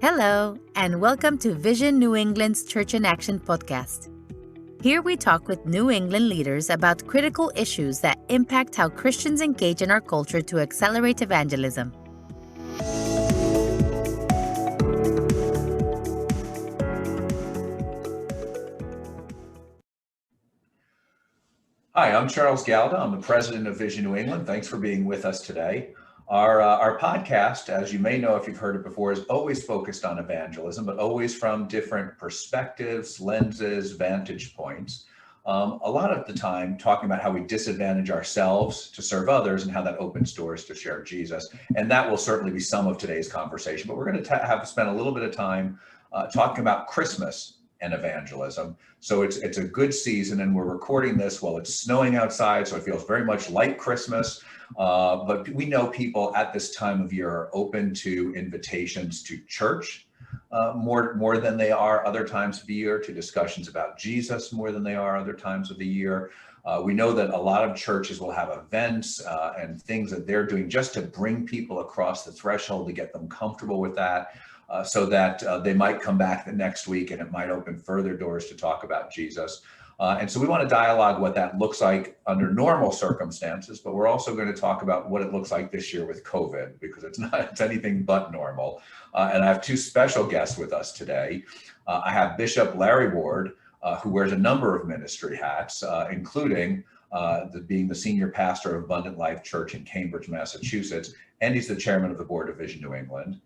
Hello, and welcome to Vision New England's Church in Action podcast. Here we talk with New England leaders about critical issues that impact how Christians engage in our culture to accelerate evangelism. Hi, I'm Charles Galda. I'm the president of Vision New England. Thanks for being with us today. Our podcast, as you may know if you've heard it before, is always focused on evangelism, but always from different perspectives, lenses, vantage points. A lot of the time talking about how we disadvantage ourselves to serve others and how that opens doors to share Jesus. And that will certainly be some of today's conversation, but we're going to have spent a little bit of time talking about Christmas and evangelism. So it's a good season, and we're recording this while it's snowing outside, so it feels very much like Christmas. But we know people at this time of year are open to invitations to church more than they are other times of the year, to discussions about Jesus more than they are other times of the year. We know that a lot of churches will have events and things that they're doing just to bring people across the threshold, to get them comfortable with that. So that they might come back the next week and it might open further doors to talk about Jesus. And so we want to dialogue what that looks like under normal circumstances, but we're also going to talk about what it looks like this year with COVID, because it's anything but normal. And I have two special guests with us today. I have Bishop Larry Ward, who wears a number of ministry hats, including being the senior pastor of Abundant Life Church in Cambridge, Massachusetts, and he's the chairman of the board of Vision New England.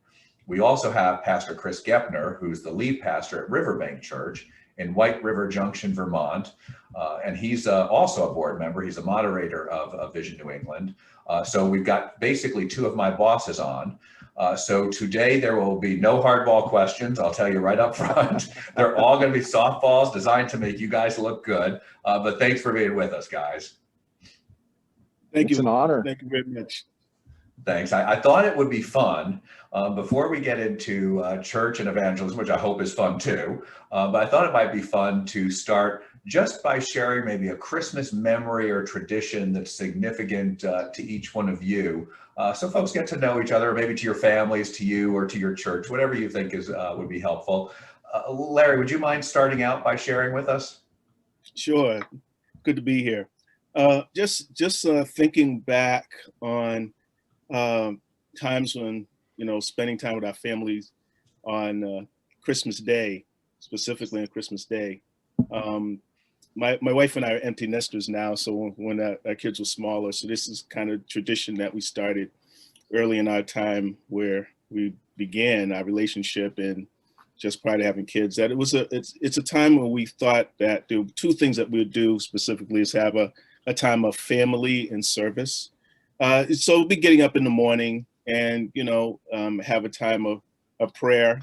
We also have Pastor Chris Goeppner, who's the lead pastor at Riverbank Church in White River Junction, Vermont. And he's also a board member. He's a moderator of Vision New England. So we've got basically two of my bosses on. So today there will be no hardball questions. I'll tell you right up front. They're all going to be softballs designed to make you guys look good. But thanks for being with us, guys. Thank you. It's an honor. Thank you very much. Thanks. I thought it would be fun before we get into church and evangelism, which I hope is fun too. But I thought it might be fun to start just by sharing maybe a Christmas memory or tradition that's significant to each one of you. So folks get to know each other, maybe to your families, to you, or to your church, whatever you think would be helpful. Larry, would you mind starting out by sharing with us? Sure. Good to be here. Just thinking back on times when, spending time with our families on Christmas Day, specifically on Christmas Day. My wife and I are empty nesters now, so when our kids were smaller, so this is kind of tradition that we started early in our time where we began our relationship and just prior to having kids, that it's a time when we thought that there were two things that we would do specifically is have a time of family and service. So we'll be getting up in the morning and, have a time of prayer.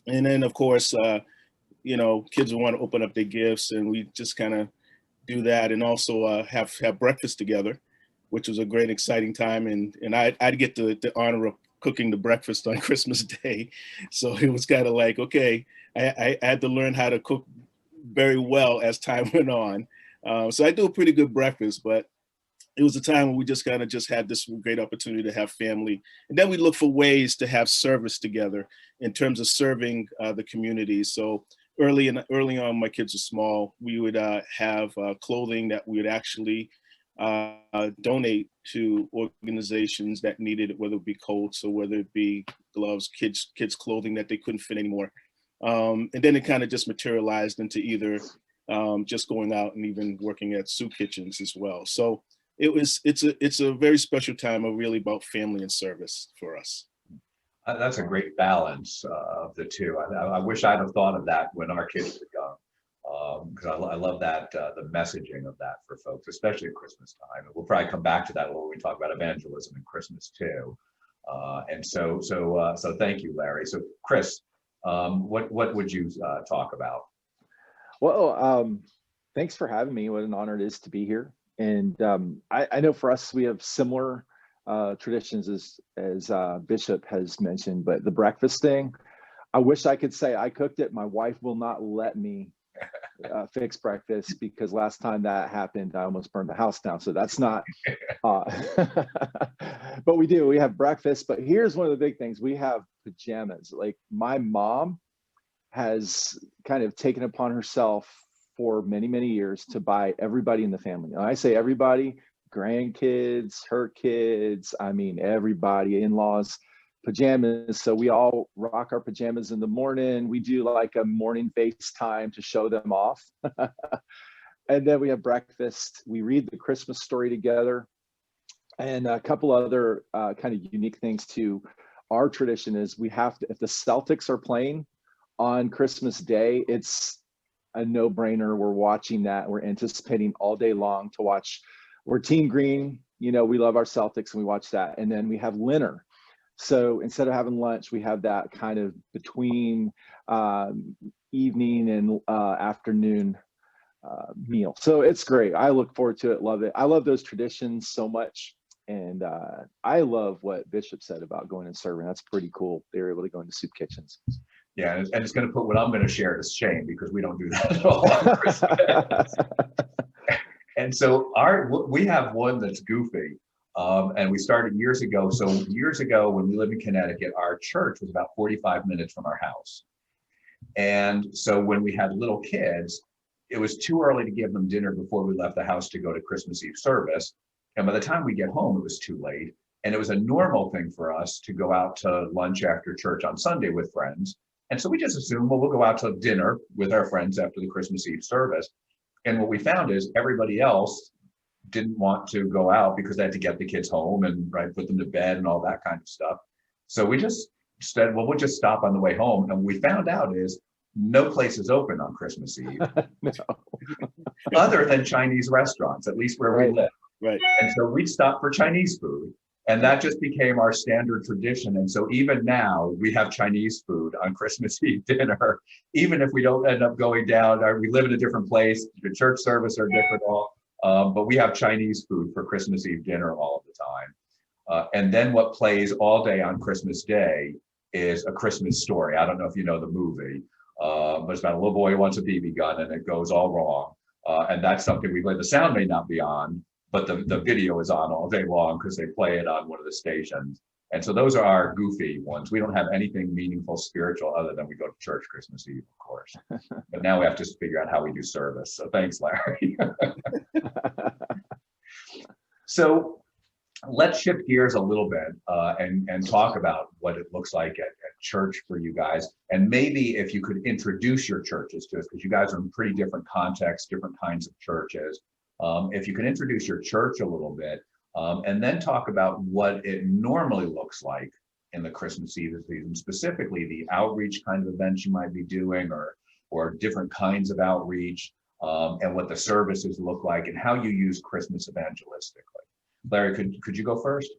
And then, of course, kids will want to open up their gifts, and we just kind of do that, and also have breakfast together, which was a great, exciting time. And I'd get the honor of cooking the breakfast on Christmas Day. So it was kind of like, okay, I had to learn how to cook very well as time went on. So I do a pretty good breakfast, but it was a time when we just had this great opportunity to have family. And then we look for ways to have service together in terms of serving the community. So early on, my kids were small, we would have clothing that we would actually donate to organizations that needed it, whether it be coats or whether it be gloves, kids clothing that they couldn't fit anymore. And then it kind of just materialized into either just going out and even working at soup kitchens as well. So it's a very special time of really about family and service for us. That's a great balance of the two. I wish I'd have thought of that when our kids were young, because I love that, the messaging of that for folks, especially at Christmas time. And we'll probably come back to that when we talk about evangelism and Christmas too. And so thank you, Larry. So Chris, what would you talk about? Well, thanks for having me. What an honor it is to be here. And I know for us, we have similar traditions as Bishop has mentioned, but the breakfast thing, I wish I could say I cooked it. My wife will not let me fix breakfast, because last time that happened, I almost burned the house down. So that's not, but we have breakfast. But here's one of the big things. We have pajamas. Like my mom has kind of taken upon herself for many, many years to buy everybody in the family. And I say everybody, grandkids, her kids, I mean, everybody, in-laws, pajamas. So we all rock our pajamas in the morning. We do like a morning FaceTime to show them off. And then we have breakfast. We read the Christmas story together. And a couple other kind of unique things to our tradition is we have to, if the Celtics are playing on Christmas Day, it's a no-brainer. We're watching that. We're anticipating all day long to watch. We're Team Green. You know, we love our Celtics and we watch that. And then we have dinner. So instead of having lunch, we have that kind of between evening and afternoon meal. So it's great. I look forward to it. Love it. I love those traditions so much. And I love what Bishop said about going and serving. That's pretty cool. They were able to go into soup kitchens. Yeah, and it's going to put what I'm going to share to shame because we don't do that at all on Christmas. And so we have one that's goofy, and we started years ago. So years ago, when we lived in Connecticut, our church was about 45 minutes from our house. And so when we had little kids, it was too early to give them dinner before we left the house to go to Christmas Eve service. And by the time we get home, it was too late. And it was a normal thing for us to go out to lunch after church on Sunday with friends. And so we just assumed, well, we'll go out to dinner with our friends after the Christmas Eve service. And what we found is everybody else didn't want to go out because they had to get the kids home and put them to bed and all that kind of stuff. So we just said, well, we'll just stop on the way home. And what we found out is no place is open on Christmas Eve other than Chinese restaurants, at least where we live. Right. And so we'd stop for Chinese food. And that just became our standard tradition. And so even now we have Chinese food on Christmas Eve dinner, even if we don't end up going down, or we live in a different place, the church service are different all, but we have Chinese food for Christmas Eve dinner all of the time. And then what plays all day on Christmas Day is A Christmas Story. I don't know if you know the movie, but it's about a little boy who wants a BB gun and it goes all wrong. And that's something we play. The sound may not be on, but the video is on all day long because they play it on one of the stations. And so those are our goofy ones. We don't have anything meaningful spiritual other than we go to church Christmas Eve, of course. But now we have to figure out how we do service. So thanks, Larry. So let's shift gears a little bit and talk about what it looks like at church for you guys. And maybe if you could introduce your churches to us, because you guys are in pretty different contexts, different kinds of churches. If you can introduce your church a little bit, and then talk about what it normally looks like in the Christmas Eve season, specifically the outreach kind of events you might be doing, or different kinds of outreach, and what the services look like, and how you use Christmas evangelistically. Larry, could you go first?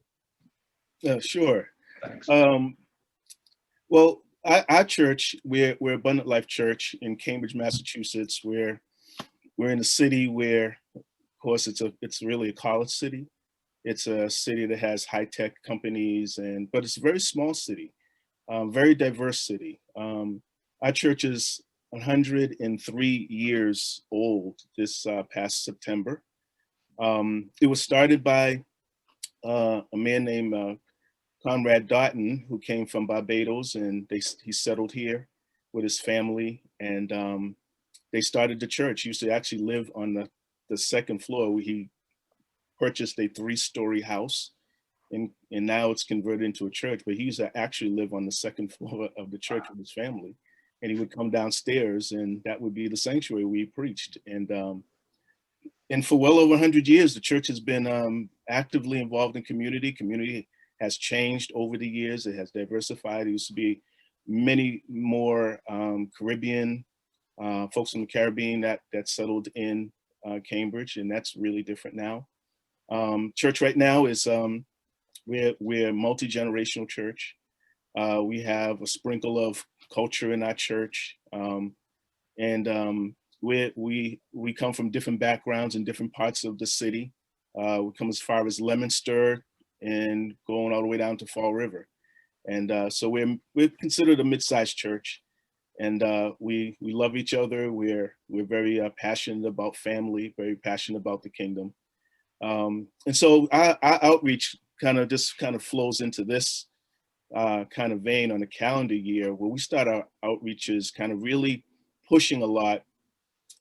Sure. Thanks. Well, our church, we're Abundant Life Church in Cambridge, Massachusetts. We're in a city where, of course, it's really a college city. It's a city that has high-tech companies, but it's a very small city, very diverse city. Our church is 103 years old this past September. It was started by a man named Conrad Doughton, who came from Barbados, and he settled here with his family, and they started the church. He used to actually live on the second floor, where he purchased a 3-story house, and now it's converted into a church, but he used to actually live on the second floor of the church with his family. And he would come downstairs, and that would be the sanctuary where he preached. And for well over 100 years, the church has been actively involved in community. Community has changed over the years. It has diversified. It used to be many more Caribbean folks from the Caribbean that settled in Cambridge, and that's really different now. Church right now is we're a multi-generational church. We have a sprinkle of culture in our church, and we come from different backgrounds in different parts of the city. We come as far as Leominster and going all the way down to Fall River, and so we're considered a mid-sized church, and we love each other. We're very passionate about family, very passionate about the kingdom, and so our outreach kind of flows into this kind of vein on a calendar year where we start our outreaches kind of really pushing a lot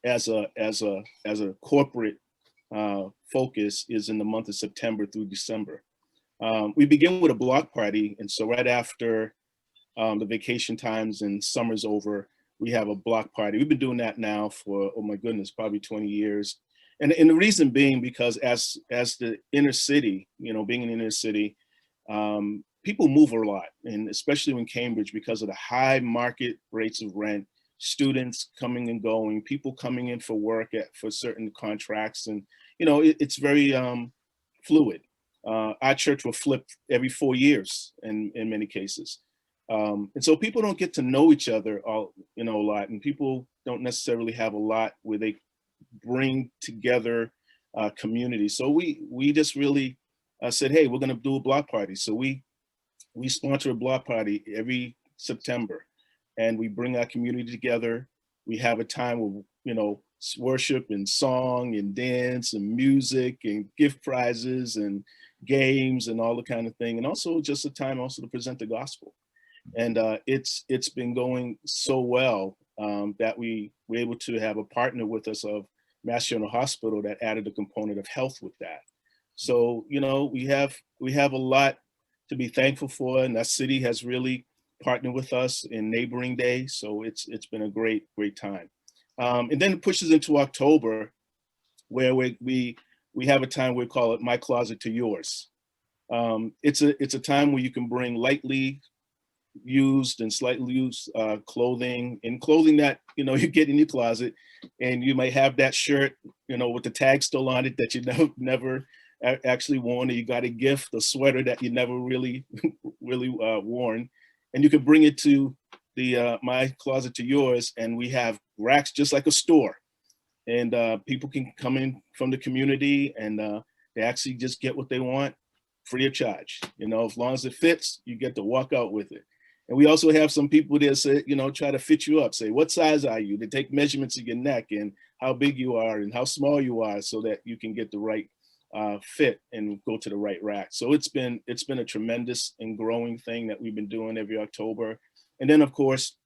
as a corporate focus is in the month of September through December. We begin with a block party, and so right after the vacation times and summer's over, we have a block party. We've been doing that now for, oh my goodness, probably 20 years. And the reason being because as the inner city, being in the inner city, people move a lot, and especially in Cambridge because of the high market rates of rent, students coming and going, people coming in for work for certain contracts, and it's very fluid. Our church will flip every 4 years in many cases. And so people don't get to know each other a lot, and people don't necessarily have a lot where they bring together community. So we just really said, hey, we're going to do a block party. So we sponsor a block party every September, and we bring our community together. We have a time of worship and song and dance and music and gift prizes and games and all the kind of thing, and also just a time also to present the gospel. And it's been going so well that we were able to have a partner with us of Mass General Hospital that added a component of health with that. So we have a lot to be thankful for, and that city has really partnered with us in Neighboring Day. So it's been a great time. And then it pushes into October, where we have a time we call it My Closet to Yours. It's a time where you can bring lightly used and slightly used clothing that you get in your closet, and you might have that shirt with the tag still on it that you never actually worn, or you got a gift, a sweater that you never really worn, and you can bring it to the My Closet to Yours, and we have racks just like a store, and people can come in from the community, and they actually just get what they want free of charge. As long as it fits, you get to walk out with it. And we also have some people there say, try to fit you up, say, what size are you? They take measurements of your neck and how big you are and how small you are so that you can get the right fit and go to the right rack. So it's been a tremendous and growing thing that we've been doing every October. And then of course,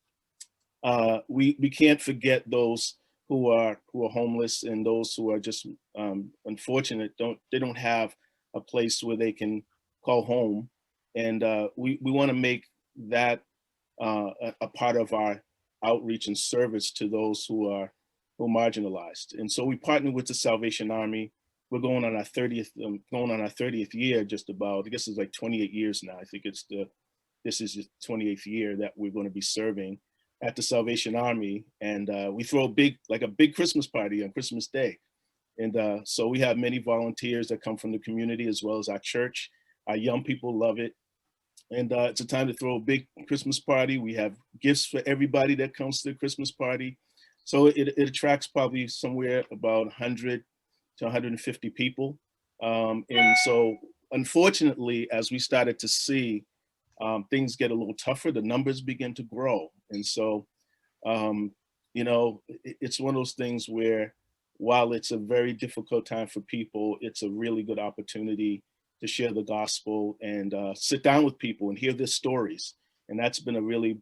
we can't forget those who are homeless and those who are just unfortunate, they don't have a place where they can call home. And we want to make that a part of our outreach and service to those who are marginalized. And so we partner with the Salvation Army. We're going on our 30th year, just about. I guess it's like 28 years now. I think this is the 28th year that we're going to be serving at the Salvation Army. And we throw a big Christmas party on Christmas Day. And so we have many volunteers that come from the community as well as our church. Our young people love it. And it's a time to throw a big Christmas party. We have gifts for everybody that comes to the Christmas party. So it attracts probably somewhere about 100 to 150 people. And so unfortunately, as we started to see things get a little tougher, the numbers begin to grow. And so, it's one of those things where while it's a very difficult time for people, it's a really good opportunity to share the gospel and sit down with people and hear their stories. And that's been a really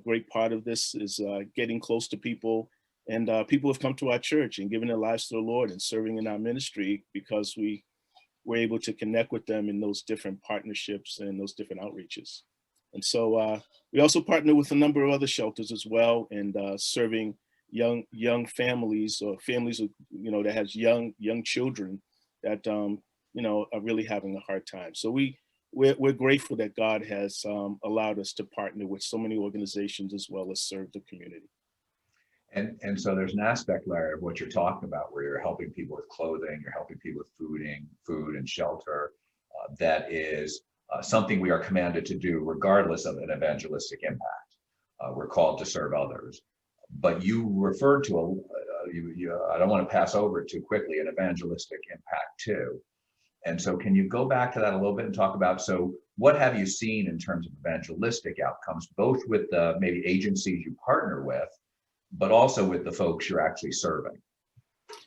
great part of this, is getting close to people. And people have come to our church and given their lives to the Lord and serving in our ministry because we were able to connect with them in those different partnerships and those different outreaches. And so we also partner with a number of other shelters as well, and serving young families, or families that has young children that are really having a hard time. So we're grateful that God has allowed us to partner with so many organizations as well as serve the community. And so there's an aspect, Larry, of what you're talking about, where you're helping people with clothing, you're helping people with food and shelter. That is something we are commanded to do regardless of an evangelistic impact. We're called to serve others. But you referred to, I don't want to pass over it too quickly, an evangelistic impact too. And so can you go back to that a little bit and talk about, so what have you seen in terms of evangelistic outcomes, both with the maybe agencies you partner with, but also with the folks you're actually serving?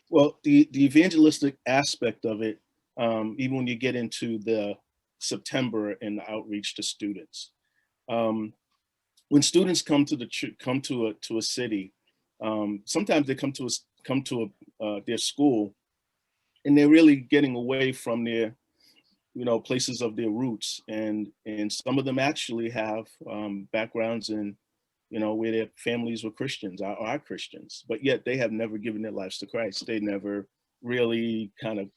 Well, the evangelistic aspect of it, even when you get into the September and the outreach to students, When students come to a city, sometimes they come to their school, and they're really getting away from their places of their roots, and some of them actually have backgrounds in where their families were Christians, are Christians, but yet they have never given their lives to Christ. They never really kind of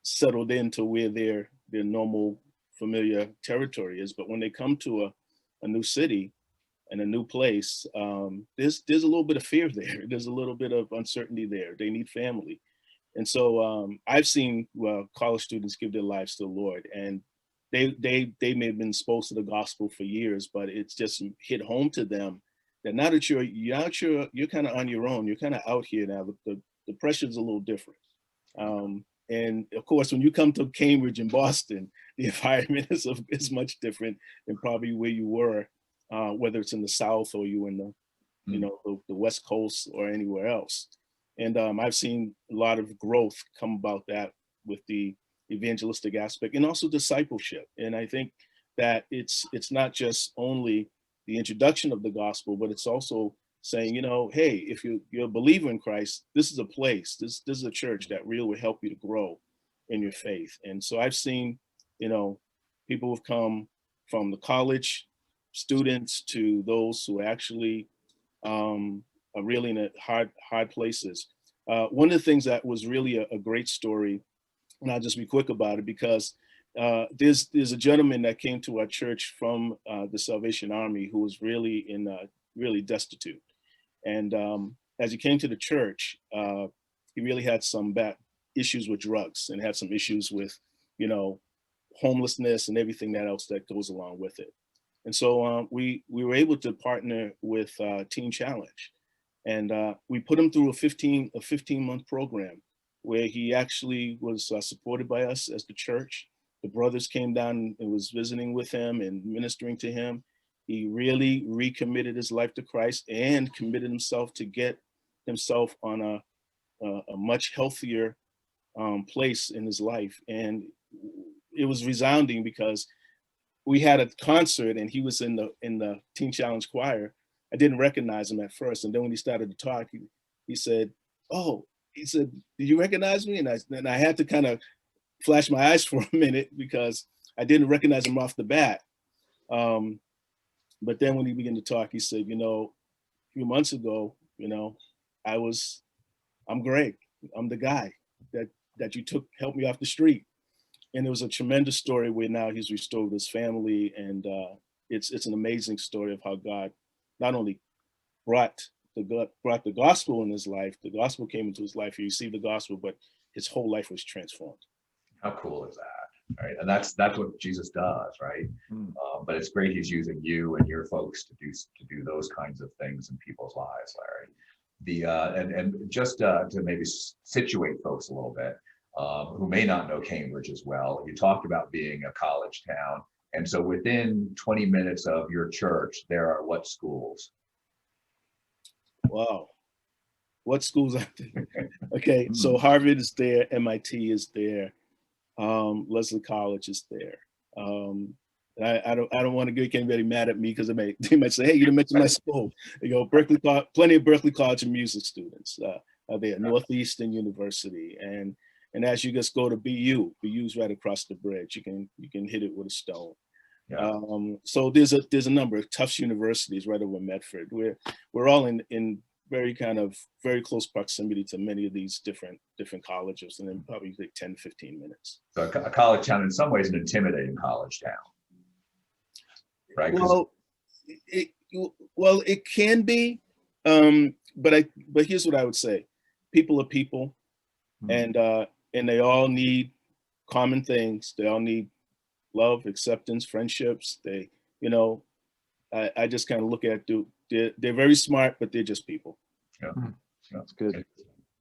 settled into where their normal familiar territory is. But when they come to a new city and a new place, there's a little bit of fear there. There's a little bit of uncertainty there. They need family. And so I've seen college students give their lives to the Lord, and they may have been exposed to the gospel for years, but it's just hit home to them that now that you're kind of on your own, you're kind of out here now. The pressure's a little different. And of course, when you come to Cambridge and Boston, the environment is much different than probably where you were, whether it's in the South or you in the West Coast or anywhere else. And I've seen a lot of growth come about that with the evangelistic aspect and also discipleship. And I think that it's not just only the introduction of the gospel, but it's also saying, hey, if you're a believer in Christ, this is a place, this is a church that really will help you to grow in your faith. And so I've seen, people who've come from the college students to those who actually are really in hard places. One of the things that was really a great story, and I'll just be quick about it, because there's a gentleman that came to our church from the Salvation Army who was really really destitute. And as he came to the church, he really had some bad issues with drugs and had some issues with, homelessness and everything else that goes along with it. And so we were able to partner with Teen Challenge, and we put him through a 15-month program where he actually was supported by us as the church. The brothers came down and was visiting with him and ministering to him. He really recommitted his life to Christ and committed himself to get himself on a much healthier place in his life. And it was resounding because we had a concert and he was in the Teen Challenge choir. I didn't recognize him at first. And then when he started to talk, he said, "Did you recognize me?" And I had to kind of flash my eyes for a minute because I didn't recognize him off the bat. But then when he began to talk, he said, a few months ago, I'm Greg. I'm the guy that you helped me off the street. And it was a tremendous story where now he's restored his family. And it's an amazing story of how God not only brought the gospel in his life, the gospel came into his life, he received the gospel, but his whole life was transformed. How cool is that? Right, and that's what Jesus does, right? But it's great he's using you and your folks to do those kinds of things in people's lives, Larry. And just to maybe situate folks a little bit who may not know Cambridge as well, you talked about being a college town, and so within 20 minutes of your church, there are what schools? Wow, what schools are there? Okay, so Harvard is there, MIT is there. Leslie College is there. I don't want to get anybody mad at me because they might say, "Hey, you didn't mention my school." Berkeley, plenty of Berkeley College and music students are there. Northeastern University, and as you just go to BU's right across the bridge. You can hit it with a stone. Yeah. So there's a number of Tufts universities right over Medford. We're all in very close proximity to many of these different colleges, and then probably like 10 to 15 minutes. So a college town, in some ways, an intimidating college town, right? Well, it can be, but here's what I would say: people are people, and they all need common things. They all need love, acceptance, friendships. I just kind of look at they're very smart, but they're just people. Yeah, that's good.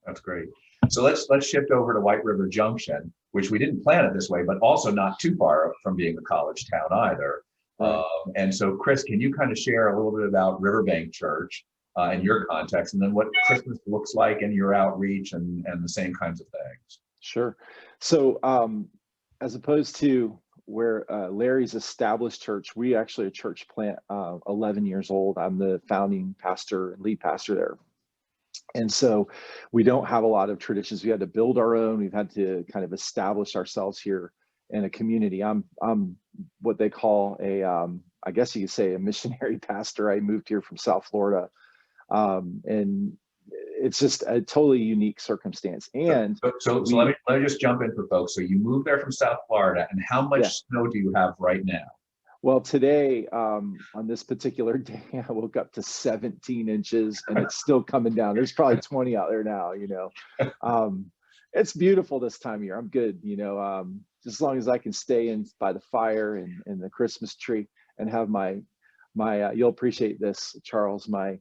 That's great. So let's shift over to White River Junction, which we didn't plan it this way, but also not too far from being a college town either. Right. And so, Chris, can you kind of share a little bit about Riverbank Church in your context, and then what Christmas looks like in your outreach and the same kinds of things? Sure. So as opposed to where Larry's established church, we actually a church plant, 11 years old. I'm the founding pastor and lead pastor there. And so we don't have a lot of traditions. We had to build our own. We've had to kind of establish ourselves here in a community. I'm what they call I guess you could say a missionary pastor. I moved here from South Florida. And it's just a totally unique circumstance. And so let me just jump in for folks. So you moved there from South Florida, and how much snow do you have right now? Well, today, on this particular day, I woke up to 17 inches and it's still coming down. There's probably 20 out there now, It's beautiful this time of year. I'm good, just as long as I can stay in by the fire and the Christmas tree and have my you'll appreciate this, Charles, my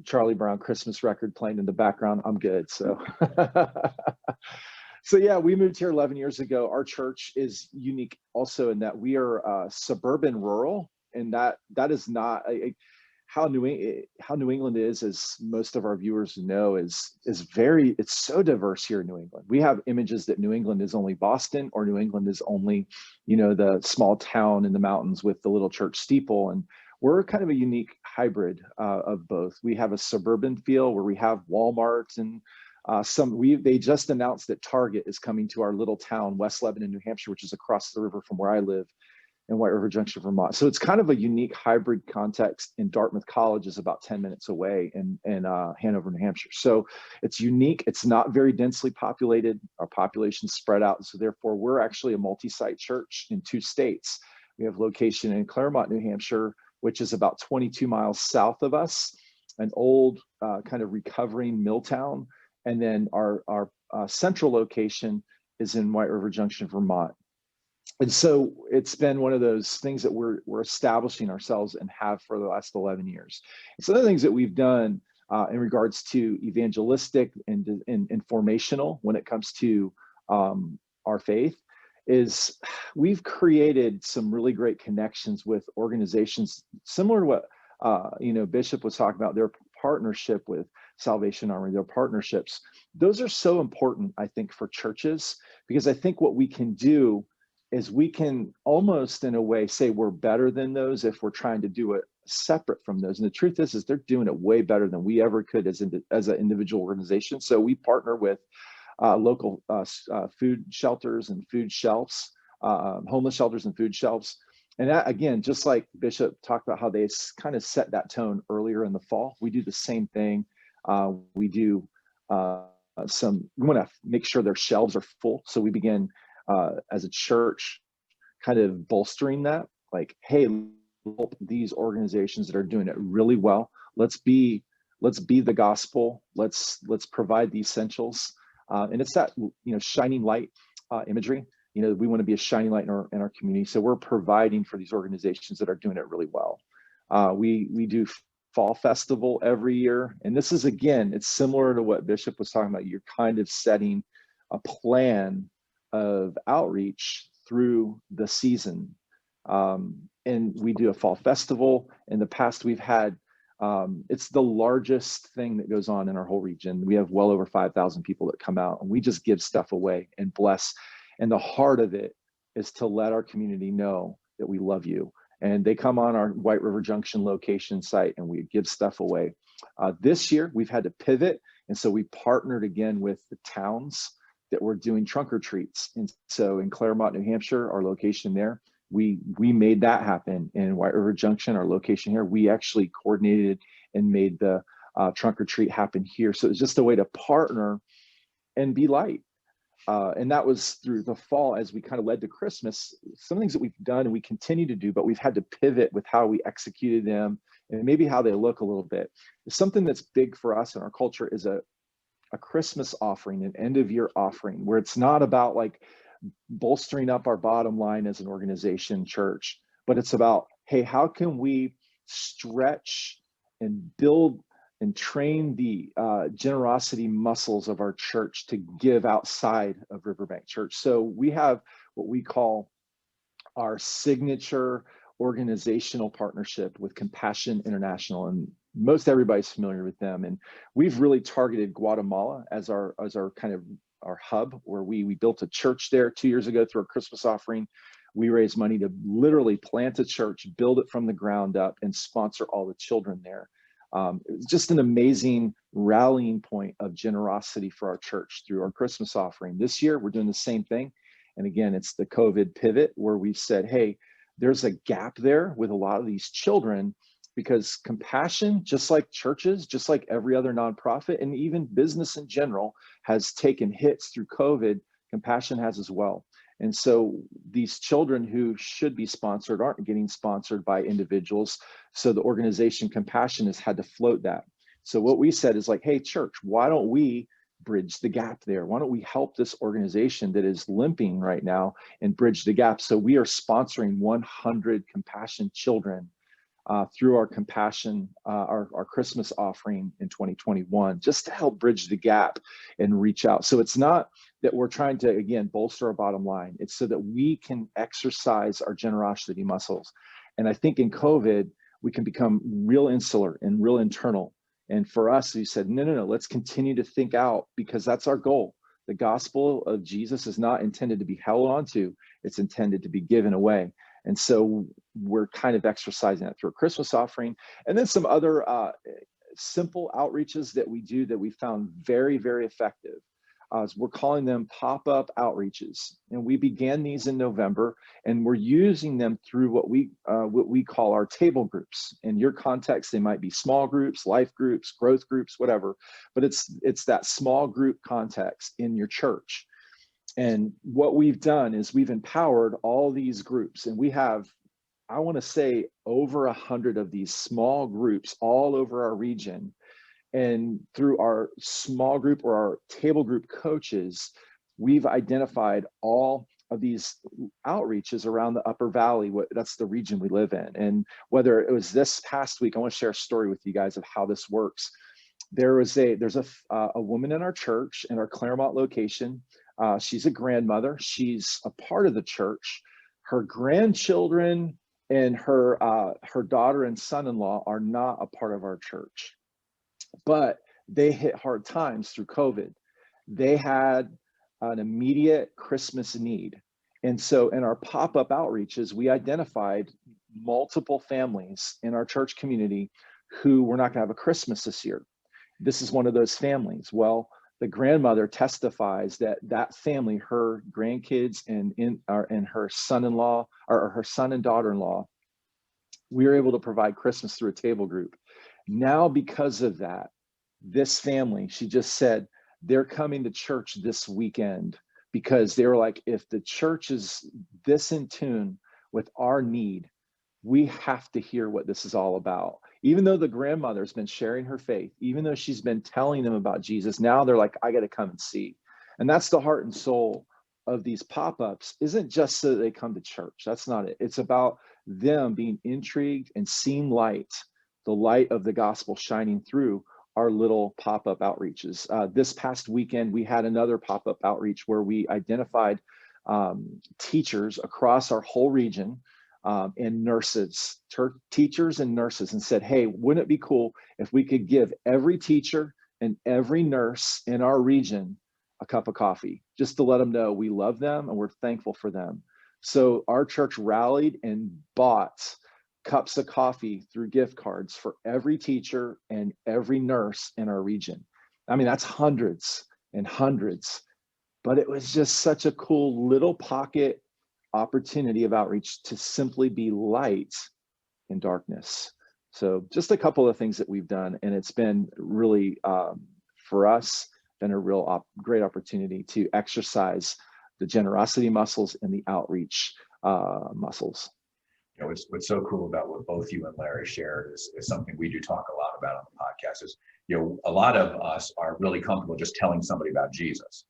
Charlie Brown Christmas record playing in the background. I'm good. So So yeah, we moved here 11 years ago. Our church is unique also in that we are suburban rural, and that is not how New England is, as most of our viewers know, it's so diverse here in New England. We have images that New England is only Boston, or New England is only, the small town in the mountains with the little church steeple. And we're kind of a unique hybrid of both. We have a suburban feel where we have Walmart and they just announced that Target is coming to our little town, West Lebanon, New Hampshire, which is across the river from where I live in White River Junction, Vermont. So it's kind of a unique hybrid context. And Dartmouth College is about 10 minutes away in Hanover, New Hampshire. So it's unique. It's not very densely populated. Our population's spread out. So therefore, we're actually a multi-site church in 2 states. We have location in Claremont, New Hampshire, which is about 22 miles south of us, an old kind of recovering mill town. And then our central location is in White River Junction, Vermont. And so it's been one of those things that we're establishing ourselves and have for the last 11 years. Some of the things that we've done in regards to evangelistic and informational when it comes to our faith is we've created some really great connections with organizations similar to what Bishop was talking about, their partnership with Salvation Army, their partnerships. Those are so important, I think, for churches, because I think what we can do is we can almost in a way say we're better than those if we're trying to do it separate from those. And the truth is they're doing it way better than we ever could as an individual organization. So we partner with local food shelters and food shelves, homeless shelters and food shelves. And that, again, just like Bishop talked about how they kind of set that tone earlier in the fall, we do the same thing. We do we want to make sure their shelves are full. So we begin as a church kind of bolstering that, like, hey, these organizations that are doing it really well, let's be the gospel. Let's provide the essentials. And it's that, shining light imagery. We want to be a shining light in our community. So we're providing for these organizations that are doing it really well. We do fall festival every year. And this is, again, it's similar to what Bishop was talking about. You're kind of setting a plan of outreach through the season. And we do a fall festival. In the past, we've had, it's the largest thing that goes on in our whole region. We have well over 5,000 people that come out, and we just give stuff away and bless. And the heart of it is to let our community know that we love you. And they come on our White River Junction location site and we give stuff away. This year, we've had to pivot. And so we partnered again with the towns that were doing trunk or treats. And so in Claremont, New Hampshire, our location there, we made that happen. In White River Junction, our location here, we actually coordinated and made the trunk or treat happen here. So it's just a way to partner and be light. And that was through the fall as we kind of led to Christmas. Some things that we've done and we continue to do, but we've had to pivot with how we executed them and maybe how they look a little bit. Something that's big for us in our culture is a Christmas offering, an end of year offering, where it's not about like bolstering up our bottom line as an organization, church, but it's about, hey, how can we stretch and build and train the generosity muscles of our church to give outside of Riverbank Church. So we have what we call our signature organizational partnership with Compassion International, and most everybody's familiar with them. And we've really targeted Guatemala as our kind of our hub, where we built a church there 2 years ago through our Christmas offering. we raised money to literally plant a church, build it from the ground up, and sponsor all the children there. It was just an amazing rallying point of generosity for our church through our Christmas offering. This year, we're doing the same thing. And again, it's the COVID pivot where we've said, hey, there's a gap there with a lot of these children, because compassion, just like churches, just like every other nonprofit, and even business in general, has taken hits through COVID. Compassion has as well. And so these children who should be sponsored aren't getting sponsored by individuals. So the organization Compassion has had to float that. So what we said is like, hey, church, why don't we bridge the gap there? Why don't we help this organization that is limping right now and bridge the gap? So we are sponsoring 100 Compassion children through our Compassion, our Christmas offering in 2021, just to help bridge the gap and reach out. So it's not that we're trying to, again, bolster our bottom line. It's so that we can exercise our generosity muscles. And I think in COVID, we can become real insular and real internal. And for us, we said, no, let's continue to think out, because that's our goal. The gospel of Jesus is not intended to be held onto, it's intended to be given away. And so we're kind of exercising that through a Christmas offering. And then some other simple outreaches that we do that we found very, very effective. We're calling them pop-up outreaches. And we began these in November, and we're using them through what we call our table groups. In your context, they might be small groups, life groups, growth groups, whatever. But it's that small group context in your church. And what we've done is we've empowered all these groups, and we have, I want to say, over 100 of these small groups all over our region. And through our small group or our table group coaches, we've identified all of these outreaches around the Upper Valley. That's the region we live in. And whether it was this past week, I want to share a story with you guys of how this works. There's a woman in our church, in our Claremont location. She's a grandmother. She's a part of the church. Her grandchildren and her daughter and son-in-law are not a part of our church, but they hit hard times through COVID. They had an immediate Christmas need. And so in our pop-up outreaches, we identified multiple families in our church community who were not going to have a Christmas this year. This is one of those families. Well, the grandmother testifies that family, her grandkids and her son-in-law, or her son and daughter-in-law, we were able to provide Christmas through a table group. Now, because of that, this family, she just said, they're coming to church this weekend because they were like, if the church is this in tune with our need, we have to hear what this is all about. Even though the grandmother's been sharing her faith, even though she's been telling them about Jesus, now they're like, I got to come and see. And that's the heart and soul of these pop-ups. Isn't just so that they come to church. That's not it. It's about them being intrigued and seeing light, the light of the gospel shining through our little pop-up outreaches. This past weekend, we had another pop-up outreach where we identified teachers across our whole region, and nurses, teachers and nurses, and said, hey, wouldn't it be cool if we could give every teacher and every nurse in our region a cup of coffee, just to let them know we love them and we're thankful for them. So our church rallied and bought cups of coffee through gift cards for every teacher and every nurse in our region. I mean, that's hundreds and hundreds, but it was just such a cool little pocket opportunity of outreach to simply be light in darkness. So just a couple of things that we've done, and it's been really, for us, been a real great opportunity to exercise the generosity muscles and the outreach muscles. You know, what's so cool about what both you and Larry shared is something we do talk a lot about on the podcast is, you know, a lot of us are really comfortable just telling somebody about Jesus.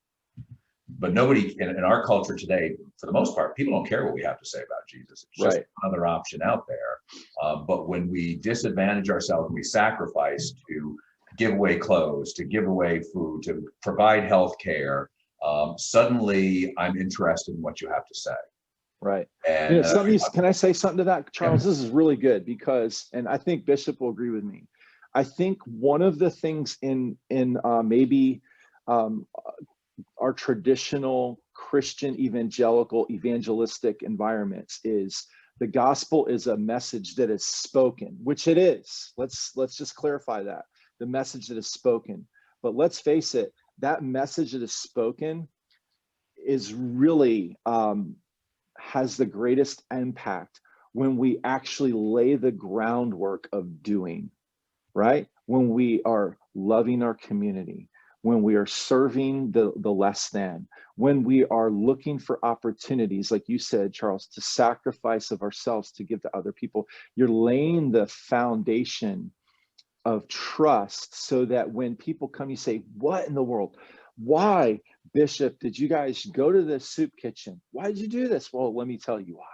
But nobody in our culture today, for the most part, people don't care what we have to say about Jesus. It's just another option out there. But when we disadvantage ourselves and we sacrifice to give away clothes, to give away food, to provide health care, suddenly I'm interested in what you have to say. Right. And can I say something to that, Charles? Yeah. This is really good because, and I think Bishop will agree with me. I think one of the things in maybe our traditional Christian evangelical evangelistic environments is the gospel is a message that is spoken, which it is. Let's just clarify that. The message that is spoken. But let's face it, that message that is spoken is really has the greatest impact when we actually lay the groundwork of doing, right? When we are loving our community, when we are serving the less than, when we are looking for opportunities, like you said, Charles, to sacrifice of ourselves to give to other people. You're laying the foundation of trust so that when people come, you say, what in the world? Why, Bishop, did you guys go to the soup kitchen? Why did you do this? Well, let me tell you why.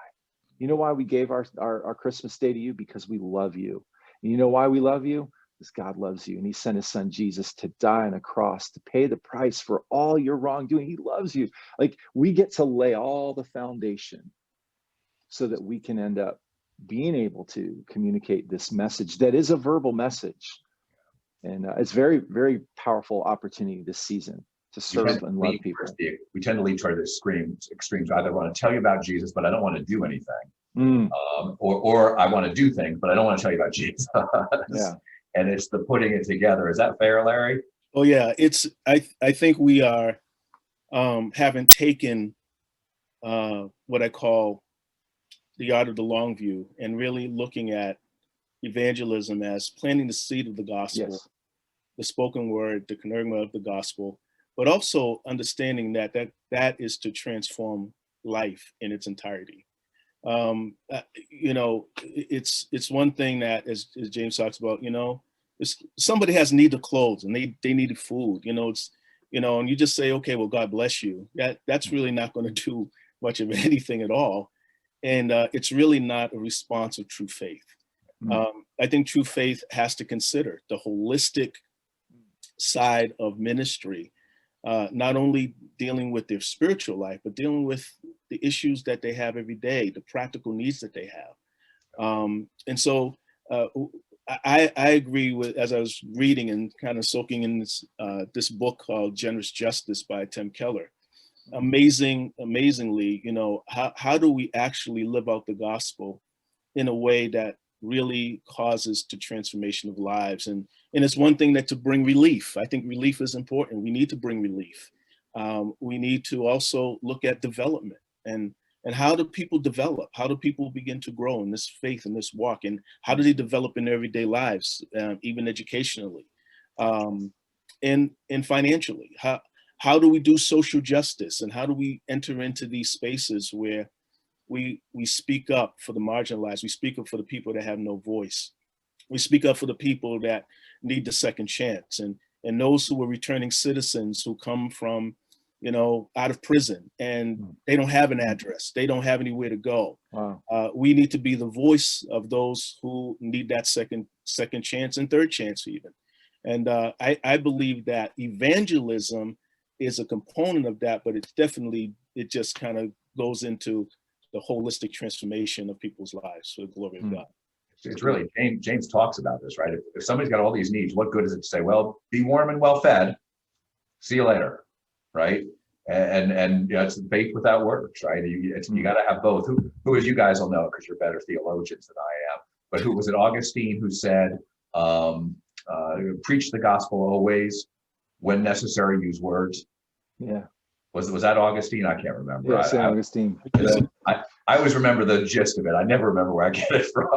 You know why we gave our Christmas day to you? Because we love you. And you know why we love you? Because God loves you. And he sent his son Jesus to die on a cross, to pay the price for all your wrongdoing. He loves you. Like, we get to lay all the foundation so that we can end up being able to communicate this message that is a verbal message. And it's very, very powerful opportunity this season to serve and love people. We tend to lead toward the extremes. I either want to tell you about Jesus, but I don't want to do anything. Or I want to do things, but I don't want to tell you about Jesus. Yeah. And it's the putting it together. Is that fair, Larry? Oh yeah, I think we are having taken what I call the art of the long view and really looking at evangelism as planting the seed of the gospel, Yes. the spoken word, the kerygma of the gospel, but also understanding that is to transform life in its entirety. You know, it's one thing that, as James talks about, you know, somebody has need of clothes and they needed food, you know, it's, you know, and you just say, okay, well, God bless you. That's really not going to do much of anything at all. And it's really not a response of true faith. I think true faith has to consider the holistic side of ministry, not only dealing with their spiritual life, but dealing with the issues that they have every day, the practical needs that they have. And so I agree with, as I was reading and kind of soaking in this book called Generous Justice by Tim Keller. Amazingly, you know, how do we actually live out the gospel in a way that really causes to transformation of lives? And it's one thing that to bring relief. I think relief is important. We need to bring relief. We need to also look at development and how do people develop? How do people begin to grow in this faith and this walk? And how do they develop in their everyday lives, even educationally, and financially? How do we do social justice, and how do we enter into these spaces where we speak up for the marginalized, we speak up for the people that have no voice, we speak up for the people that need the second chance, and those who are returning citizens who come from, you know, out of prison and they don't have an address, they don't have anywhere to go. Wow. We need to be the voice of those who need that second chance and third chance even. And I believe that evangelism is a component of that, but it's definitely, it just kind of goes into the holistic transformation of people's lives for the glory of God. It's really, James talks about this, right? If somebody's got all these needs, what good is it to say, well, be warm and well fed, see you later, right? And you know, it's faith without works, right? You got to have both. Who, as you guys will know, because you're better theologians than I am, but who was it, Augustine, who said, preach the gospel always, when necessary, use words. Yeah. Was that Augustine? I can't remember. Yeah, St. Augustine. I always remember the gist of it. I never remember where I get it from.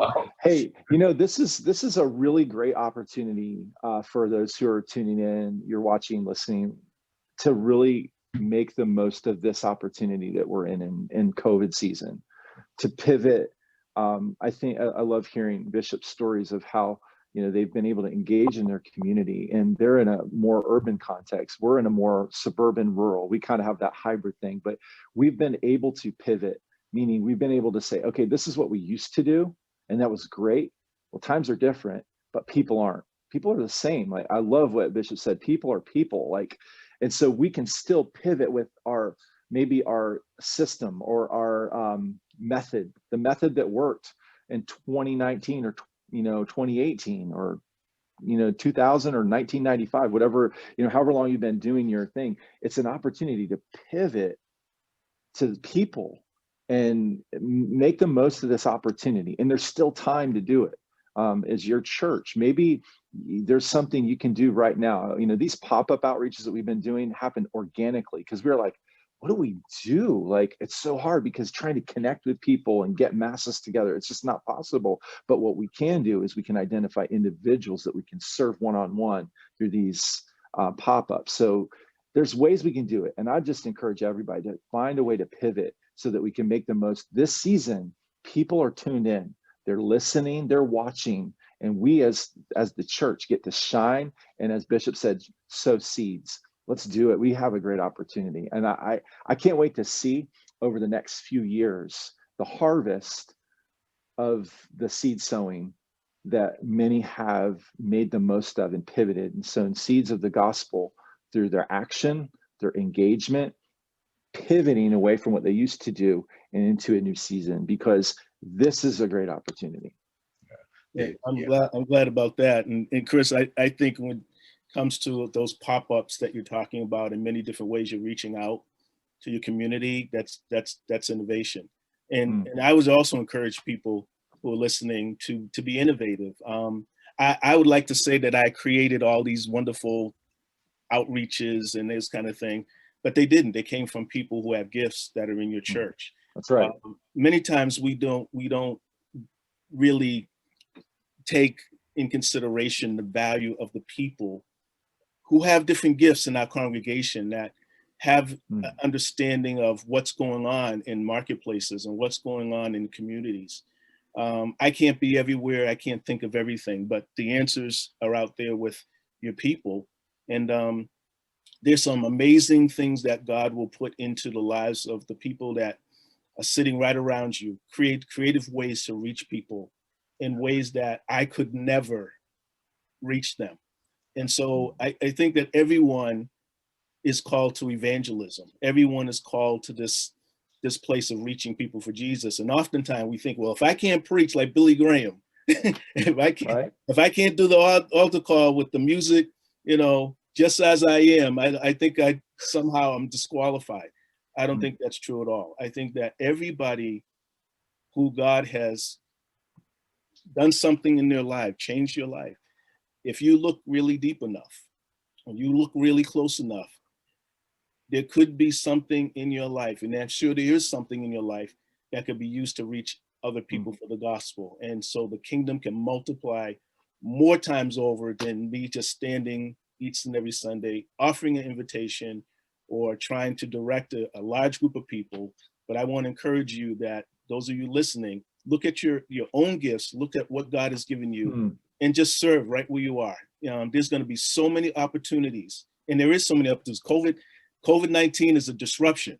Hey, you know, this is a really great opportunity for those who are tuning in, you're watching, listening, to really make the most of this opportunity that we're in COVID season, to pivot. I think I love hearing Bishop's stories of how, you know, they've been able to engage in their community, and they're in a more urban context. We're in a more suburban, rural. We kind of have that hybrid thing, but we've been able to pivot, meaning we've been able to say, okay, this is what we used to do, and that was great. Well, times are different, but people aren't. People are the same. Like, I love what Bishop said. People are people. Like, and so we can still pivot with maybe our system or our method, the method that worked in 2019 or 2018 or 2000 or 1995, whatever, however long you've been doing your thing. It's an opportunity to pivot to people and make the most of this opportunity. And there's still time to do it. As your church, maybe there's something you can do right now. You know, these pop-up outreaches that we've been doing happen organically because we're like, what do we do? Like, it's so hard because trying to connect with people and get masses together, it's just not possible. But what we can do is we can identify individuals that we can serve one-on-one through these pop-ups. So there's ways we can do it. And I just encourage everybody to find a way to pivot so that we can make the most. This season, people are tuned in. They're listening, they're watching, and we as the church get to shine. And as Bishop said, sow seeds. Let's do it. We have a great opportunity. And I can't wait to see over the next few years the harvest of the seed sowing that many have made the most of and pivoted and sown seeds of the gospel through their action, their engagement, pivoting away from what they used to do and into a new season, because this is a great opportunity. Yeah, I'm glad about that. And Chris, I think when it comes to those pop-ups that you're talking about, in many different ways you're reaching out to your community, that's innovation. And I would also encourage people who are listening to be innovative. I would like to say that I created all these wonderful outreaches and this kind of thing, but they didn't. They came from people who have gifts that are in your church. That's right. Many times we don't really take in consideration the value of the people who have different gifts in our congregation that have an understanding of what's going on in marketplaces and what's going on in communities. I can't be everywhere. I can't think of everything, but the answers are out there with your people. And there's some amazing things that God will put into the lives of the people that are sitting right around you. Create creative ways to reach people in ways that I could never reach them. And so I think that everyone is called to evangelism. Everyone is called to this place of reaching people for Jesus. And oftentimes we think, well, if I can't preach like Billy Graham, if I can't do the altar call with the music, you know, just as I am, I think somehow I'm disqualified. I don't think that's true at all. I think that everybody who God has done something in their life, changed your life, if you look really deep enough, and you look really close enough, there could be something in your life, and I'm sure there is something in your life that could be used to reach other people for the gospel. And so the kingdom can multiply more times over than me just standing each and every Sunday, offering an invitation or trying to direct a large group of people. But I want to encourage you that those of you listening, look at your own gifts, look at what God has given you, and just serve right where you are. There's going to be so many opportunities, and there is so many opportunities. COVID-19 is a disruption.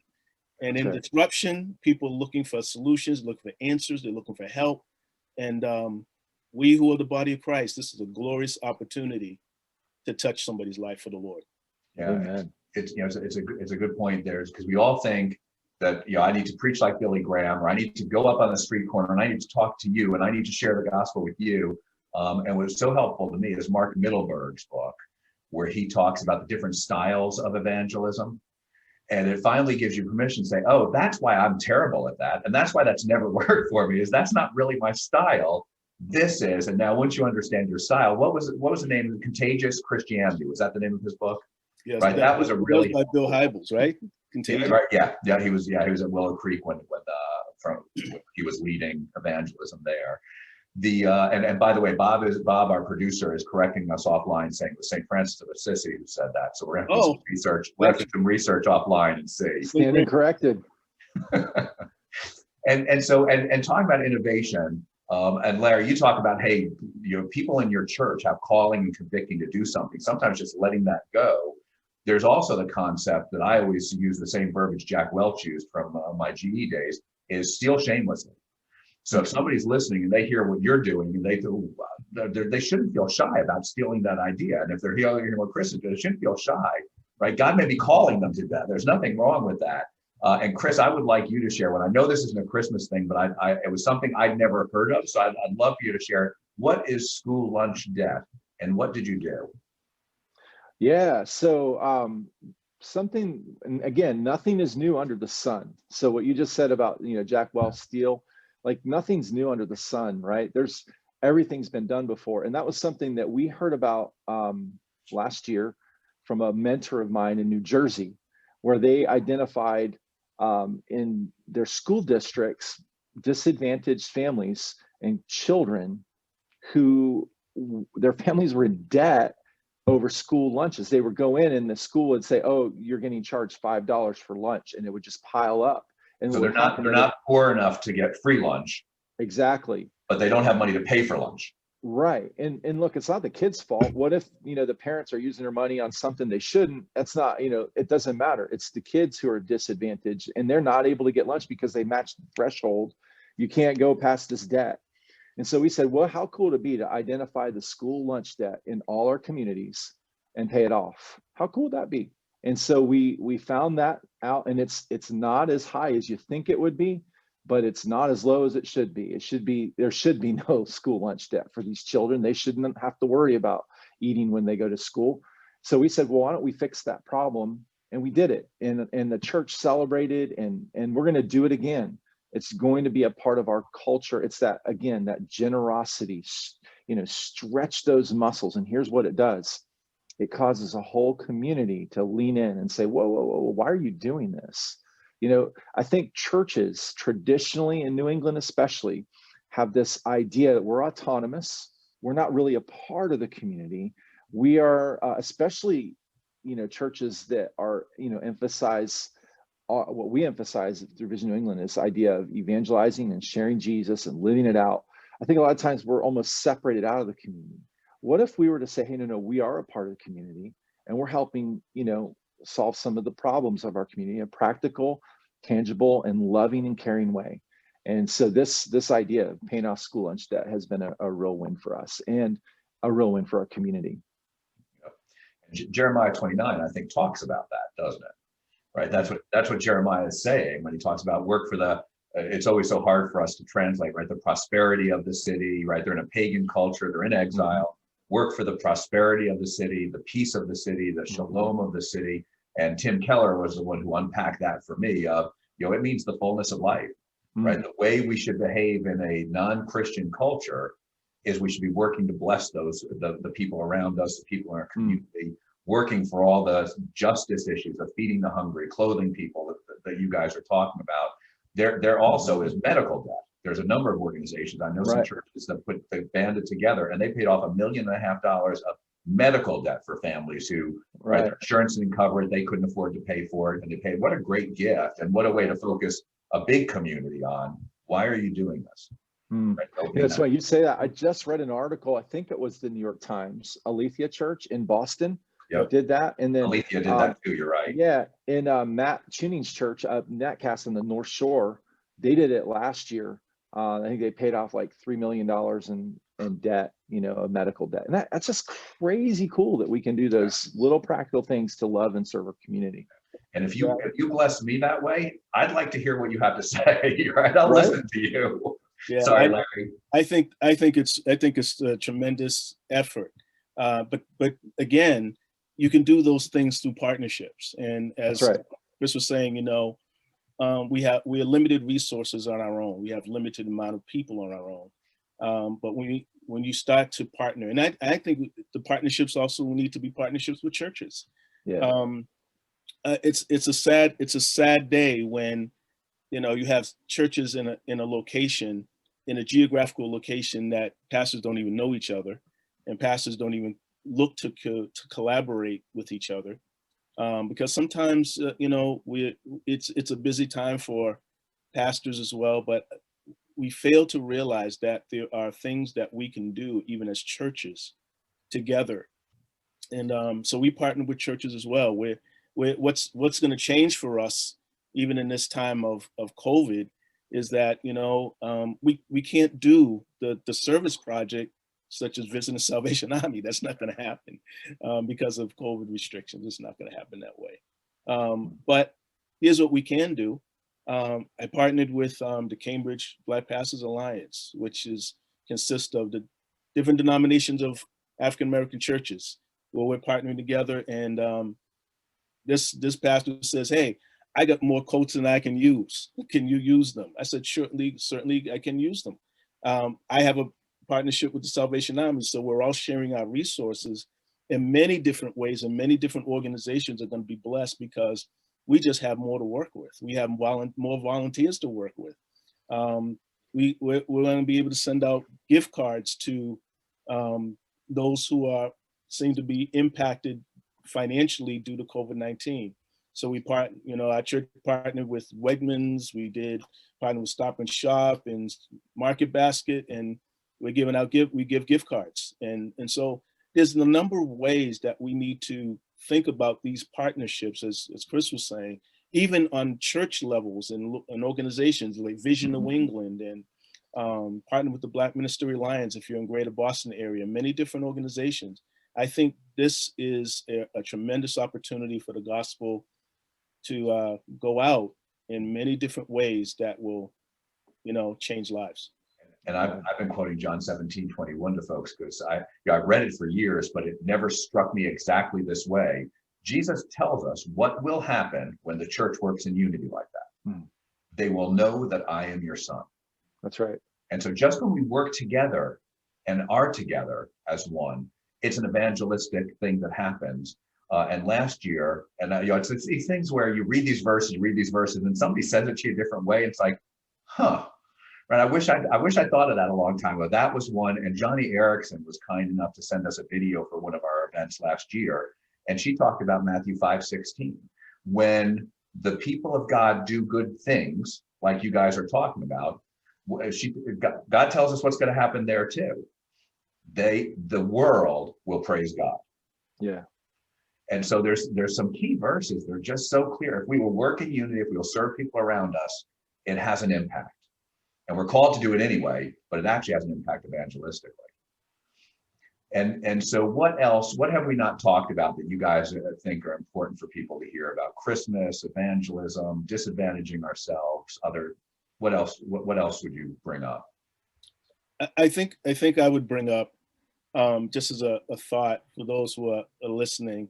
And in disruption, people are looking for solutions, looking for answers, they're looking for help. And we who are the body of Christ, this is a glorious opportunity to touch somebody's life for the Lord. Yeah, Amen. It's a good point there, because we all think that, I need to preach like Billy Graham, or I need to go up on the street corner and I need to talk to you and I need to share the gospel with you. And what was so helpful to me is Mark Middleberg's book, where he talks about the different styles of evangelism. And it finally gives you permission to say, oh, that's why I'm terrible at that. And that's why that's never worked for me, is that's not really my style. This is. And now once you understand your style, what was the name of it? Contagious Christianity? Was that the name of his book? Yes, right. That was a really by Bill Hybels, right? Contagious. Yeah, right. Yeah. He was at Willow Creek when he was leading evangelism there. And by the way, Bob, our producer, is correcting us offline, saying it was St. Francis of Assisi who said that. So we're going to do some research. We're going to do some research offline and see. Standing corrected. and talking about innovation, and Larry, you talk about, hey, people in your church have calling and convicting to do something. Sometimes just letting that go. There's also the concept that I always use, the same verbiage Jack Welch used from my GE days, is steal shamelessly. So if somebody's listening and they hear what you're doing, and they shouldn't feel shy about stealing that idea. And if they're hearing what Chris is doing, they shouldn't feel shy, right? God may be calling them to that. There's nothing wrong with that. And Chris, I would like you to share one. I know this isn't a Christmas thing, but it was something I'd never heard of. So I'd love for you to share. What is school lunch debt, and what did you do? Yeah, so something, and again, nothing is new under the sun. So what you just said about, Jack Welch Steel, like nothing's new under the sun, right? Everything's been done before. And that was something that we heard about last year from a mentor of mine in New Jersey, where they identified in their school districts, disadvantaged families and children who their families were in debt over school lunches. They would go in and the school would say, "Oh, you're getting charged $5 for lunch," and it would just pile up. And so they're not poor enough to get free lunch. Exactly. But they don't have money to pay for lunch. Right. And look, it's not the kids' fault. What if, the parents are using their money on something they shouldn't? That's not, it doesn't matter. It's the kids who are disadvantaged and they're not able to get lunch because they match the threshold. You can't go past this debt. And so we said, well, how cool would it be to identify the school lunch debt in all our communities and pay it off? How cool would that be? And so we found that out, and it's not as high as you think it would be, but it's not as low as it should be. There should be no school lunch debt for these children. They shouldn't have to worry about eating when they go to school. So we said, well, why don't we fix that problem? And we did it. And the church celebrated, and we're going to do it again. It's going to be a part of our culture. It's that, again, that generosity, stretch those muscles. And here's what it does. It causes a whole community to lean in and say, whoa, whoa, whoa, why are you doing this? I think churches traditionally in New England especially have this idea that we're autonomous. We're not really a part of the community. We are, especially, churches that are, emphasize what we emphasize through Vision New England, is idea of evangelizing and sharing Jesus and living it out. I think a lot of times we're almost separated out of the community. What if we were to say, hey, no, we are a part of the community and we're helping, solve some of the problems of our community in a practical, tangible, and loving and caring way. And so this idea of paying off school lunch debt has been a real win for us and a real win for our community. Jeremiah 29, I think, talks about that, doesn't it? Right. That's what Jeremiah is saying when he talks about work for the. It's always so hard for us to translate, right? The prosperity of the city, right? They're in a pagan culture. They're in exile. Work for the prosperity of the city, the peace of the city, the shalom of the city. And Tim Keller was the one who unpacked that for me. It means the fullness of life, right? The way we should behave in a non-Christian culture is we should be working to bless the people around us, the people in our community, working for all the justice issues of feeding the hungry, clothing people that you guys are talking about. There also is medical debt. There's a number of organizations, I know some churches that they banded together and they paid off $1.5 million of medical debt for families who their insurance didn't cover it, they couldn't afford to pay for it, and they paid. What a great gift, and what a way to focus a big community on why are you doing this? That's why you say that. I just read an article, I think it was the New York Times, Aletheia Church in Boston did that. And then Aletheia did that too, you're right. Yeah, and Matt Tuning's church, Natcast in the North Shore, they did it last year. I think they paid off like $3 million in debt, of medical debt. And that's just crazy cool that we can do those little practical things to love and serve our community. And if you bless me that way, I'd like to hear what you have to say. Right? I'll listen to you. Yeah, sorry, Larry. I think it's a tremendous effort. But again, you can do those things through partnerships. And as Chris was saying, we have limited resources on our own. We have limited amount of people on our own. But when you start to partner, and I think the partnerships also need to be partnerships with churches. Yeah. It's a sad day when you have churches in a location, in a geographical location, that pastors don't even know each other, and pastors don't even look to collaborate with each other, because sometimes it's a busy time for pastors as well, but we fail to realize that there are things that we can do even as churches together. And so we partner with churches as well. What's going to change for us, even in this time of COVID, is that we can't do the service project such as Vision and Salvation Army. That's not going to happen because of COVID restrictions. It's not going to happen that way. But here's what we can do. I partnered with the Cambridge Black Pastors Alliance, which consists of the different denominations of African American churches, where we're partnering together, and this pastor says, hey, I got more coats than I can use. Can you use them? I said, certainly I can use them. I have a partnership with the Salvation Army, so we're all sharing our resources in many different ways, and many different organizations are going to be blessed because we just have more to work with. We have more volunteers to work with. We're going to be able to send out gift cards to those who seem to be impacted financially due to COVID-19. So our church partnered with Wegmans, we did partner with Stop and Shop and Market Basket, and we're giving out we give gift cards. And so there's a number of ways that we need to think about these partnerships, as Chris was saying, even on church levels and organizations like Vision New England, and partner with the Black Ministerial Alliance if you're in Greater Boston area, many different organizations. I think this is a tremendous opportunity for the gospel to go out in many different ways that will, change lives. And I've been quoting John 17:21 to folks because I've read it for years, but it never struck me exactly this way. Jesus tells us what will happen when the church works in unity like that. They will know that I am your son. That's right. And so just when we work together and are together as one, it's an evangelistic thing that happens. And last year, and it's these things where you read these verses, and somebody says it to you a different way. It's like, huh. Right. I wish I thought of that a long time ago. That was one. And Johnny Erickson was kind enough to send us a video for one of our events last year. And she talked about Matthew 5:16. When the people of God do good things, like you guys are talking about, God tells us what's going to happen there too. The world will praise God. Yeah. And so there's some key verses. They're just so clear. If we will work in unity, if we will serve people around us, it has an impact. And we're called to do it anyway, but it actually has an impact evangelistically. And so what have we not talked about that you guys think are important for people to hear about Christmas, evangelism, disadvantaging ourselves, what else would you bring up? I think I would bring up, just as a thought for those who are listening,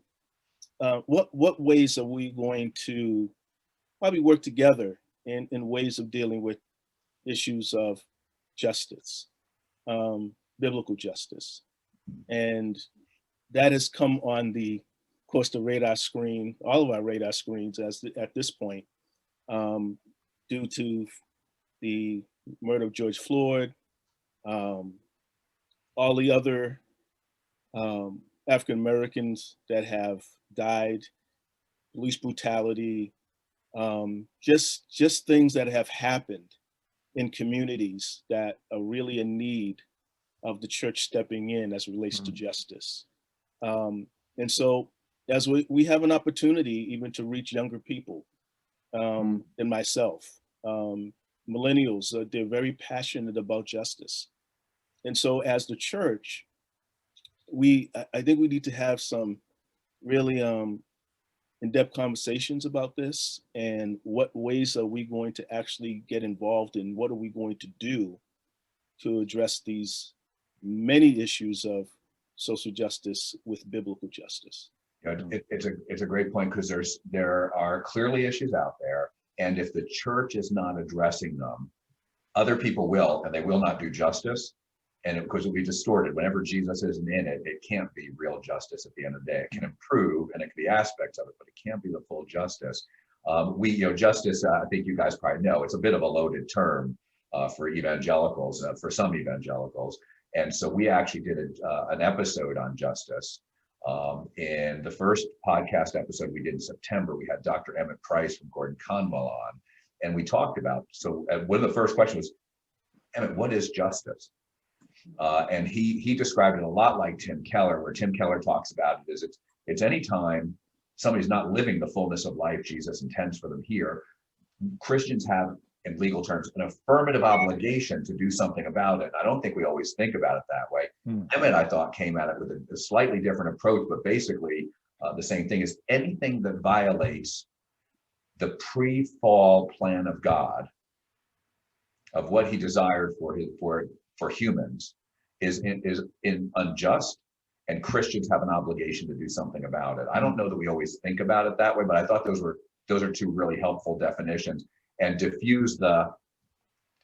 what ways are we going to probably work together in ways of dealing with issues of justice, biblical justice. And that has come on the radar screen, all of our radar screens at this point, due to the murder of George Floyd, all the other African Americans that have died, police brutality, just things that have happened in communities that are really in need of the church stepping in as it relates to justice. And so as we have an opportunity even to reach younger people than myself, millennials, they're very passionate about justice. And so as the church, I think we need to have some really in-depth conversations about this, and what ways are we going to actually get involved in, what are we going to do to address these many issues of social justice with biblical justice. It's a great point, because there are clearly issues out there, and if the church is not addressing them, other people will, and they will not do justice. And of course, it'll be distorted. Whenever Jesus isn't in it, it can't be real justice at the end of the day. It can improve, and it can be aspects of it, but it can't be the full justice. Justice, I think you guys probably know, it's a bit of a loaded term for evangelicals, for some evangelicals. And so we actually did an episode on justice. In the first podcast episode we did in September, we had Dr. Emmett Price from Gordon Conwell on, and we talked about, so one of the first questions was, Emmett, what is justice? And he described it a lot like Tim Keller, where Tim Keller talks about it is it's any time somebody's not living the fullness of life Jesus intends for them here. Christians have, in legal terms, an affirmative obligation to do something about it. I don't think we always think about it that way. Emmett, I thought, came at it with a slightly different approach, but basically the same thing is anything that violates the pre-fall plan of God, of what he desired for humans, is unjust, and Christians have an obligation to do something about it. I don't know that we always think about it that way, but I thought those are two really helpful definitions, and diffuse the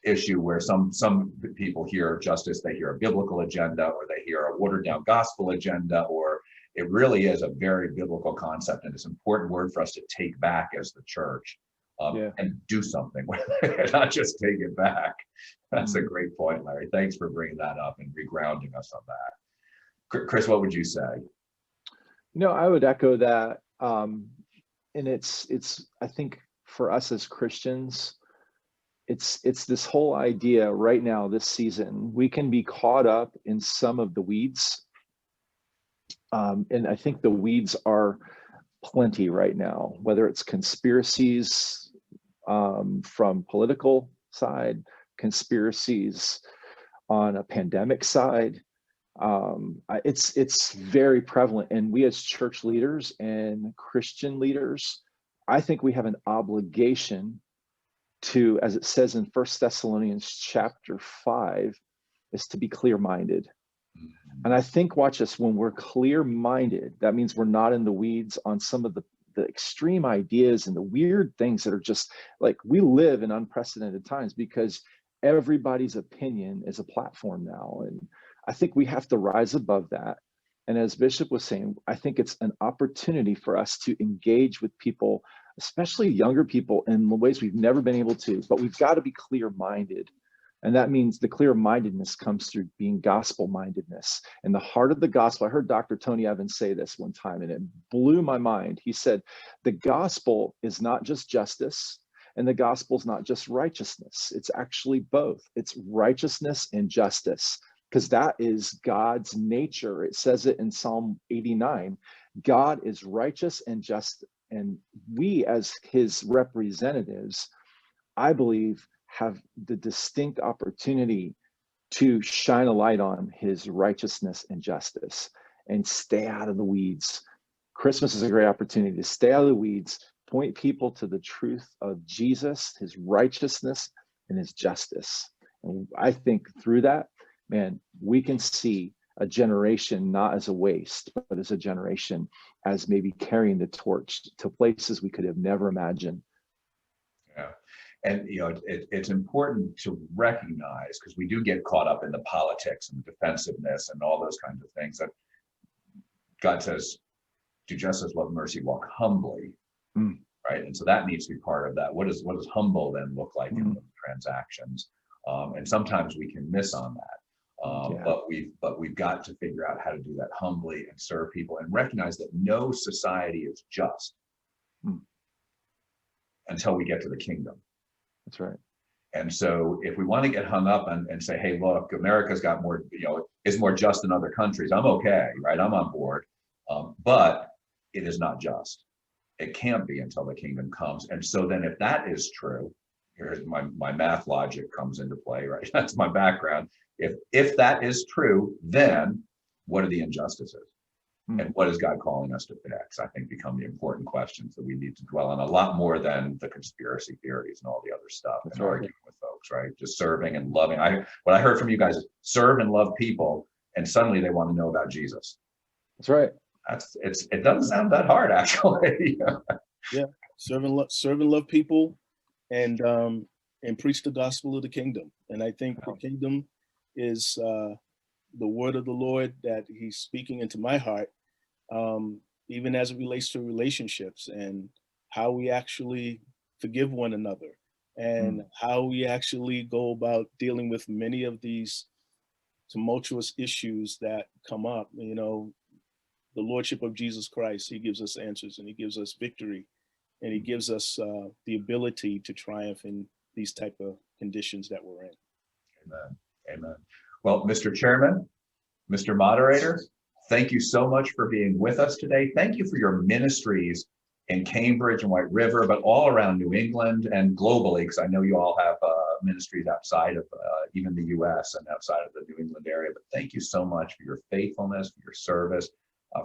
issue where some people hear justice, they hear a biblical agenda, or they hear a watered down gospel agenda, or it really is a very biblical concept, and it's an important word for us to take back as the church, and do something with it, not just take it back. That's a great point, Larry. Thanks for bringing that up and regrounding us on that. Chris, what would you say? I would echo that. And it's I think for us as Christians, it's this whole idea right now, this season, we can be caught up in some of the weeds. And I think the weeds are plenty right now, whether it's conspiracies from political side, conspiracies on a pandemic side. It's very prevalent, and we as church leaders and Christian leaders, I think we have an obligation to, as it says in 1 Thessalonians chapter 5, is to be clear-minded. And I think, watch us, when we're clear-minded, that means we're not in the weeds on some of the extreme ideas and the weird things that are just like, we live in unprecedented times because everybody's opinion is a platform now. And I think we have to rise above that. And as Bishop was saying, I think it's an opportunity for us to engage with people, especially younger people, in ways we've never been able to, but we've got to be clear-minded. And that means the clear-mindedness comes through being gospel-mindedness. And the heart of the gospel, I heard Dr. Tony Evans say this one time, and it blew my mind. He said, the gospel is not just justice, and the gospel is not just righteousness. It's actually both. It's righteousness and justice, because that is God's nature. It says it in Psalm 89. God is righteous and just, and we as his representatives, I believe, have the distinct opportunity to shine a light on his righteousness and justice and stay out of the weeds. Christmas is a great opportunity to stay out of the weeds, point people to the truth of Jesus, his righteousness and his justice. And I think through that, man, we can see a generation not as a waste, but as a generation as maybe carrying the torch to places we could have never imagined. Yeah. And it's important to recognize, because we do get caught up in the politics and defensiveness and all those kinds of things, that God says, do justice, love mercy, walk humbly, right? And so that needs to be part of that. What does humble then look like in those transactions? And sometimes we can miss on that. But we've got to figure out how to do that humbly and serve people and recognize that no society is just until we get to the kingdom. That's right. And so if we want to get hung up and say, hey, look, America's got more, is more just than other countries, I'm okay, right? I'm on board. But it is not just. It can't be until the kingdom comes. And so then if that is true, here's my math logic comes into play, right? That's my background. If that is true, then what are the injustices? And what is God calling us to fix? I think become the important questions that we need to dwell on a lot more than the conspiracy theories and all the other stuff. That's and right. Arguing with folks, right? Just serving and loving. What I heard from you guys is serve and love people, and suddenly they want to know about Jesus. That's right. It doesn't sound that hard, actually. Yeah, serve and love people, and preach the gospel of the kingdom. And I think the kingdom is the word of the Lord that he's speaking into my heart, even as it relates to relationships and how we actually forgive one another and how we actually go about dealing with many of these tumultuous issues that come up. The Lordship of Jesus Christ, he gives us answers and he gives us victory and he gives us the ability to triumph in these type of conditions that we're in. Amen. Amen. Well, Mr. Chairman, Mr. Moderator, thank you so much for being with us today. Thank you for your ministries in Cambridge and White River, but all around New England and globally, because I know you all have ministries outside of even the U.S. and outside of the New England area. But thank you so much for your faithfulness, for your service,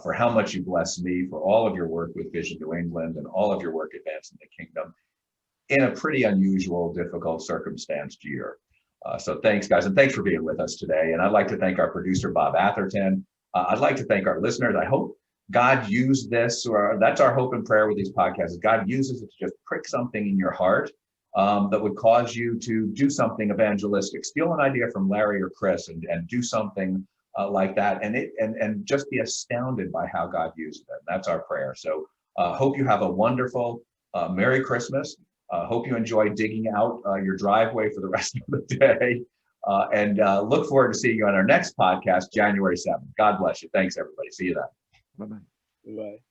for how much you bless me, for all of your work with Vision New England and all of your work advancing the kingdom in a pretty unusual, difficult circumstanced year. So thanks, guys, and thanks for being with us today. And I'd like to thank our producer, Bob Atherton. I'd like to thank our listeners. I hope God used this, or that's our hope and prayer with these podcasts. God uses it to just prick something in your heart that would cause you to do something evangelistic. Steal an idea from Larry or Chris and do something like that, and just be astounded by how God used it. That's our prayer. So hope you have a wonderful Merry Christmas. Hope you enjoy digging out your driveway for the rest of the day. And look forward to seeing you on our next podcast, January 7th. God bless you. Thanks, everybody. See you then. Bye-bye. Bye.